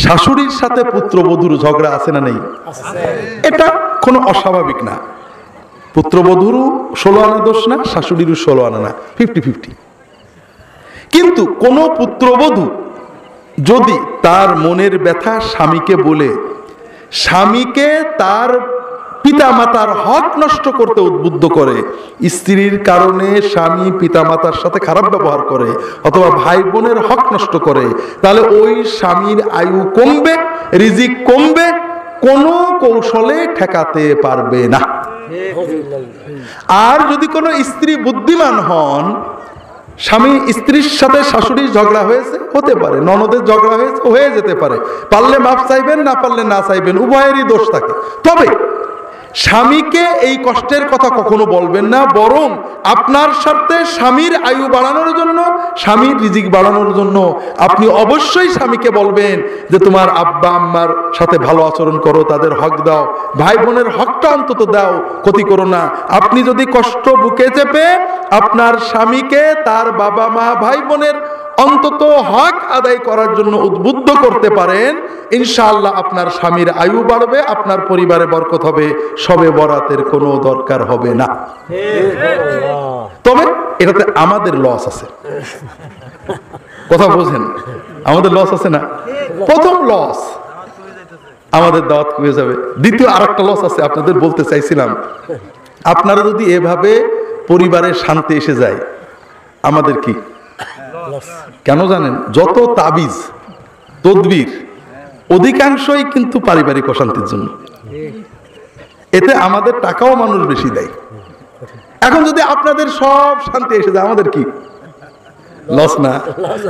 শাশুড়ির সাথে পুত্রবধূর ঝগড়া আছে না নেই? এটা কোনো অস্বাভাবিক না। পুত্রবধূরও 16 আনা দোষ না, শাশুড়িরও 16 আনা না, 50-50। কিন্তু কোন পুত্রবধূ যদি তার মনের ব্যথা স্বামীকে বলে স্বামীকে তার পিতামাতার হক নষ্ট করতে উদ্বুদ্ধ করে, স্ত্রীর কারণে স্বামী পিতামাতার সাথে খারাপ ব্যবহার করে অথবা ভাই বোনের হক নষ্ট করে, তাহলে ওই স্বামীর আয়ু কমবে, রিজিক কমবে, কোনো কৌশলে ঠেকাতে পারবে না। আর যদি কোনো স্ত্রী বুদ্ধিমান হন, স্বামী স্ত্রীর সাথে শাশুড়ির ঝগড়া হয়েছে, হতে পারে, ননদের ঝগড়া হয়েছে, হয়ে যেতে পারে, পারলে মাফ চাইবেন, না পারলে না চাইবেন, উভয়েরই দোষ থাকে। তবে স্বামীকে এই কষ্টের কথা কখনো বলবেন না, বরং আপনার সাথে স্বামীর আয়ু বাড়ানোর জন্য, স্বামীর রিজিক বাড়ানোর জন্য আপনি অবশ্যই স্বামীকে বলবেন যে তোমার আব্বা আম্মার সাথে ভালো আচরণ করো, তাদের হক দাও, ভাই বোনের হকটা অন্তত দাও, ক্ষতি করো না। আপনি যদি কষ্ট বুকে চেপে আপনার স্বামীকে তার বাবা মা ভাই বোনের অন্তত হক আদায় করার জন্য উদ্বুদ্ধ করতে পারেন, ইনশাআল্লাহ আপনার স্বামীর আয়ু বাড়বে, আপনার পরিবারে বরকত হবে, শবে বরাতের কোনো দরকার হবে না। তবে এটাতে আমাদের লস আছে, কথা বোঝেন, আমাদের লস আছে না? প্রথম লস আমাদের দাওয়াত কমে যাবে। দ্বিতীয় আরেকটা লস আছে, আপনাদের বলতে চাইছিলাম, আপনারা যদি এভাবে পরিবারের শান্তি এসে যায়, আমাদের কি? কেন জানেন? যত তাবিজ তদবির অধিকাংশই কিন্তু পারিবারিক অশান্তির জন্য। এতে আমাদের টাকাও মানুষ বেশি দেয়। এখন যদি আপনাদের সব শান্তি এসে যায়, আমাদের কি লস না?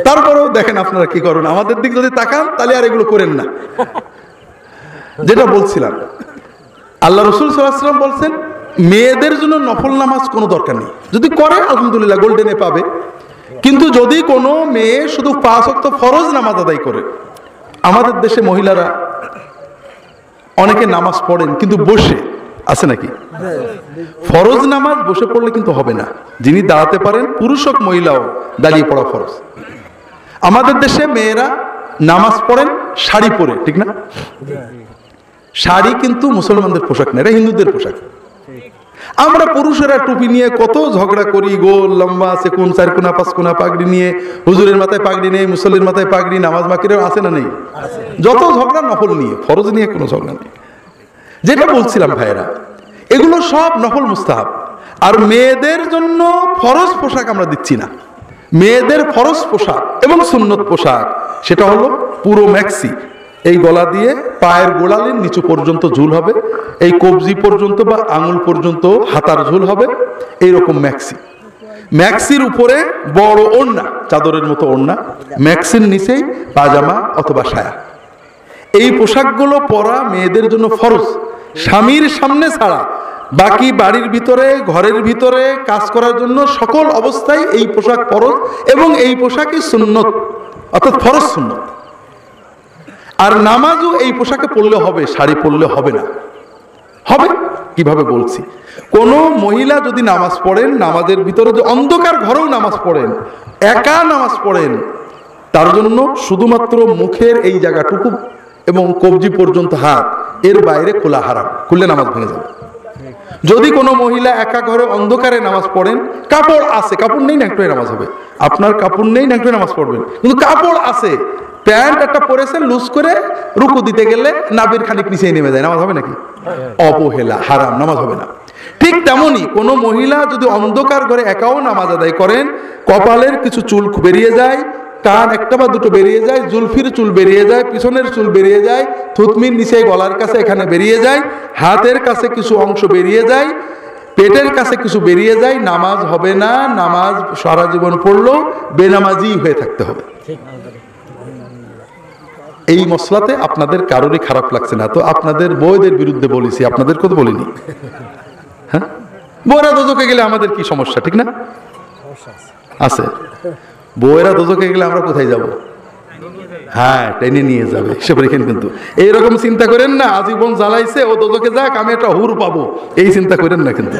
তারপরেও দেখেন আপনারা কি করেন, আমাদের দিক যদি তাকান তাহলে আর এগুলো করেন না। যেটা বলছিলাম, আল্লাহ রাসূল সাল্লাল্লাহু আলাইহি ওয়াসাল্লাম বলছেন মেয়েদের জন্য নফল নামাজ কোনো দরকার নেই, যদি করে আলহামদুলিল্লাহ গোল্ডেনে পাবে। কিন্তু যদি কোনো মেয়ে শুধু 5 ওয়াক্ত ফরজ নামাজ আদায় করে, আমাদের দেশে মহিলারা অনেকে নামাজ পড়েন কিন্তু বসে, আছে নাকি? ফরজ নামাজ বসে পড়লে কিন্তু হবে না, যিনি দাঁড়াতে পারেন, পুরুষ হোক মহিলাও, দাঁড়িয়ে পড়া ফরজ। আমাদের দেশে মেয়েরা নামাজ পড়েন শাড়ি পরে, ঠিক না? শাড়ি কিন্তু মুসলমানদের পোশাক না, এটা হিন্দুদের পোশাক। আমরা পুরুষেরা টুপি নিয়ে কত ঝগড়া করি, গোল লম্বা আছে, কোন 4 কোনা 5 কোনা পাগড়ি নিয়ে, হুজুরের মাথায় পাগড়ি নেই, মুসল্লির মাথায় পাগড়ি, নামাজ মাকিরেও আছে না নেই? যত ঝগড়া নফল নিয়ে, ফরজ নিয়ে কোনো ঝগড়া নেই। যেটা বলছিলাম ভাইয়েরা, এগুলো সব নফল মুস্তাহাব। আর মেয়েদের জন্য ফরজ পোশাক আমরা দিচ্ছি না। মেয়েদের ফরজ পোশাক এবং সুন্নত পোশাক সেটা হলো পুরো ম্যাক্সি, এই গলা দিয়ে পায়ের গোড়ালির নিচু পর্যন্ত ঝুল হবে, এই কবজি পর্যন্ত বা আঙুল পর্যন্ত হাতার ঝুল হবে, এইরকম ম্যাক্সি। ম্যাক্সির উপরে বড় ওড়না, চাদরের মতো ওড়না, ম্যাক্সির নিচেই পাজামা অথবা সায়া। এই পোশাকগুলো পরা মেয়েদের জন্য ফরজ, স্বামীর সামনে ছাড়া বাকি বাড়ির ভিতরে, ঘরের ভিতরে কাজ করার জন্য সকল অবস্থায় এই পোশাক ফরজ, এবং এই পোশাকই সুন্নত, অর্থাৎ ফরজ সুন্নত। আর নামাজও এই পোশাকে পড়লে হবে, শাড়ি পরলে হবে না। হবে কিভাবে বলছি, কোন মহিলা যদি নামাজ পড়েন, নামাজের ভিতরে যে অন্ধকার ঘরেও নামাজ পড়েন, একা নামাজ পড়েন, তার জন্য শুধুমাত্র মুখের এই জায়গাটুকু এবং কবজি পর্যন্ত হাত, এর বাইরে খোলা হারাম, খুললে নামাজ ভেঙে যাবে। যদি কোনো মহিলা একা ঘরে অন্ধকারে নামাজ পড়েন, কাপড় আছে, কাপড় নেই ন্যাংটোয় নামাজ হবে, আপনার কাপড় নেই ন্যাংটোয় নামাজ পড়বেন, কিন্তু কাপড় আছে, প্যান্ট একটা পরেছেন লুজ করে, রুকু দিতে গেলে নাবির খানিক নিচে নেমে যায়, নামাজ হবে নাকি? অবহেলা, হারাম, নামাজ হবে না। ঠিক তেমনি কোনো মহিলা যদি অন্ধকার ঘরে একাও নামাজ আদায় করেন, কপালের কিছু চুল বেরিয়ে যায়, কান একটা বা দুটো বেরিয়ে যায়, জুলফির চুল বেরিয়ে যায়, পিছনের চুল বেরিয়ে যায়, থুতমির নিচে গলার কাছে এখানে বেরিয়ে যায়, হাতের কাছে কিছু অংশ বেরিয়ে যায়, পেটের কাছে কিছু বেরিয়ে যায়, নামাজ হবে না। নামাজ সারা জীবন পড়লেও বেনামাজি হয়ে থাকতে হবে। এই মসলাতে আপনাদের কারোরই খারাপ লাগছে না তো? আপনাদের বউদের বিরুদ্ধে বলেছি, আপনাদের কথা বলিনি। হ্যাঁ, বউরা দোজখে গেলে আমাদের কি সমস্যা, ঠিক না? আছে, বউয়েরা দোজখে গেলে আমরা কোথায় যাব? হ্যাঁ, টেনে নিয়ে যাবে, হিসেব রেখেন। কিন্তু এইরকম চিন্তা করেন না আজীবন জ্বালাইছে, ও দোজখে যাক, আমি একটা হুর পাবো, এই চিন্তা করেন না। কিন্তু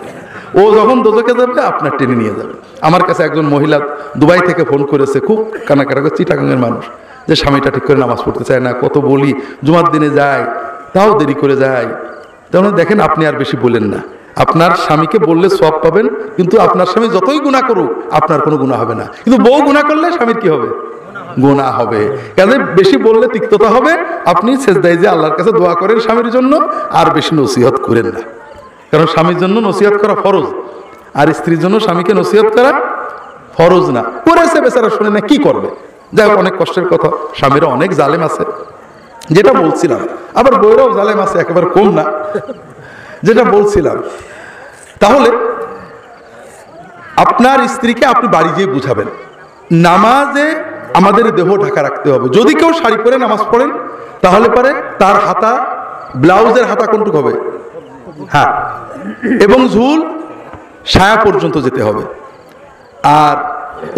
ও যখন দোজখে যাবে আপনার টেনে নিয়ে যাবে। আমার কাছে একজন মহিলা দুবাই থেকে ফোন করেছে, খুব কানাকাটা করে, চিটাগাঙের মানুষ, যে স্বামীটা ঠিক করে নামাজ পড়তে চায় না, কত বলি জুমার দিনে যায় তাও দেরি করে যায়। তাহলে দেখেন আপনি আর বেশি বলেন না, আপনার স্বামীকে বললে সওয়াব পাবেন, কিন্তু আপনার স্বামী যতই গুনাহ করুক আপনার কোনো গুনাহ হবে না, কিন্তু বউ গুনাহ করলে স্বামীর কি হবে? গুনাহ হবে। কাজে বেশি বললে তিক্ততা হবে। আপনি সেজদায় যে আল্লাহর কাছে দোয়া করেন স্বামীর জন্য, আর বেশি নসিহত করেন না, কারণ স্বামীর জন্য নসিহত করা ফরজ, আর স্ত্রীর জন্য স্বামীকে নসিহত করা ফরজ না। করেছে বেচারা, শুনে না, কি করবে? যাই হোক, অনেক কষ্টের কথা। স্বামীরা অনেক জালেম আছে, যেটা বলছিলাম, আবার বউরাও জালেম আছে, একেবারে কম না, যেটা বলছিলাম। তাহলে আপনার স্ত্রীকে আপনি বাড়ি গিয়ে বুঝাবেন, নামাজে আমাদের দেহ ঢাকা রাখতে হবে। যদি কেউ শাড়ি পরে নামাজ পড়েন তাহলে পরে তার হাতা, ব্লাউজের হাতা কোনটুকু হবে? হ্যাঁ, এবং ঝুল ছায়া পর্যন্ত যেতে হবে। আর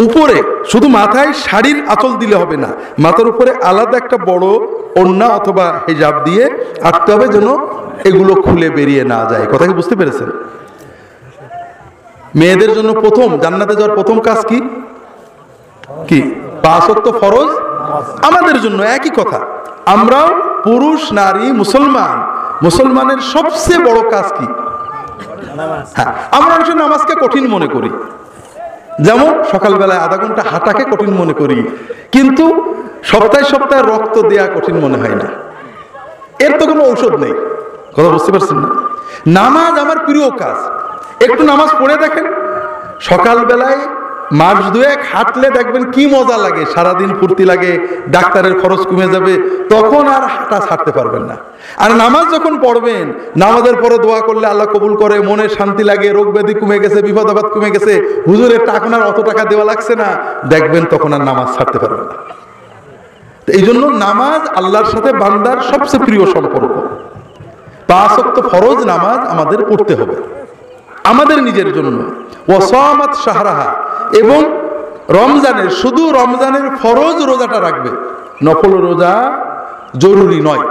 উপরে শুধু মাথায় শাড়ির আঁচল দিলে হবে না, মাথার উপরে আলাদা একটা বড় ওড়না অথবা হিজাব দিয়ে আঁকতে হবে, যেন এগুলো খুলে বেরিয়ে না যায়। কথা কি বুঝতে পেরেছেন? মেয়েদের জন্য প্রথম জান্নাতে যাওয়ার প্রথম কাজ কি? কি? 5 ওয়াক্ত ফরজ। আমাদের জন্য একই কথা। আমরাও পুরুষ নারী মুসলমানের সবচেয়ে বড় কাজ কি? হ্যাঁ, আমরা অনেক নামাজকে কঠিন মনে করি, যেমন সকালবেলায় আধা ঘন্টা হাঁটাকে কঠিন মনে করি, কিন্তু সপ্তাহে সপ্তাহে রক্ত দেয়া কঠিন মনে হয় না। এর তো কোনো ঔষধ নেই। কথা বুঝতে পারছেন না? নামাজ আমার প্রিয় কাজ। একটু নামাজ পড়ে দেখেন, সকালবেলায় মাস দুয়েক হাঁটলে দেখবেন কি মজা লাগে, সারাদিন ফুর্তি লাগে, ডাক্তারের খরচ কমে যাবে, তখন আর হাঁটা ছাড়তে পারবেন না। আর নামাজ যখন পড়বেন, নামাজের পরে দোয়া করলে আল্লাহ কবুল করে, মনে শান্তি লাগে, রোগ ব্যাধি কমে গেছে, বিপদ আপদ কমে গেছে, হুজুরের টাকা আর অত টাকা দেওয়া লাগছে না, দেখবেন তখন আর নামাজ ছাড়তে পারবেন না। এই জন্য নামাজ আল্লাহর সাথে বান্দার সবচেয়ে প্রিয় সম্পর্ক। 5 ওয়াক্ত ফরজ নামাজ আমাদের পড়তে হবে আমাদের নিজের জন্য। ওয়াসামাত শাহরাহা, এবং শুধু রমজানের ফরজ রোজাটা রাখবে, নফল রোজা জরুরি নয়।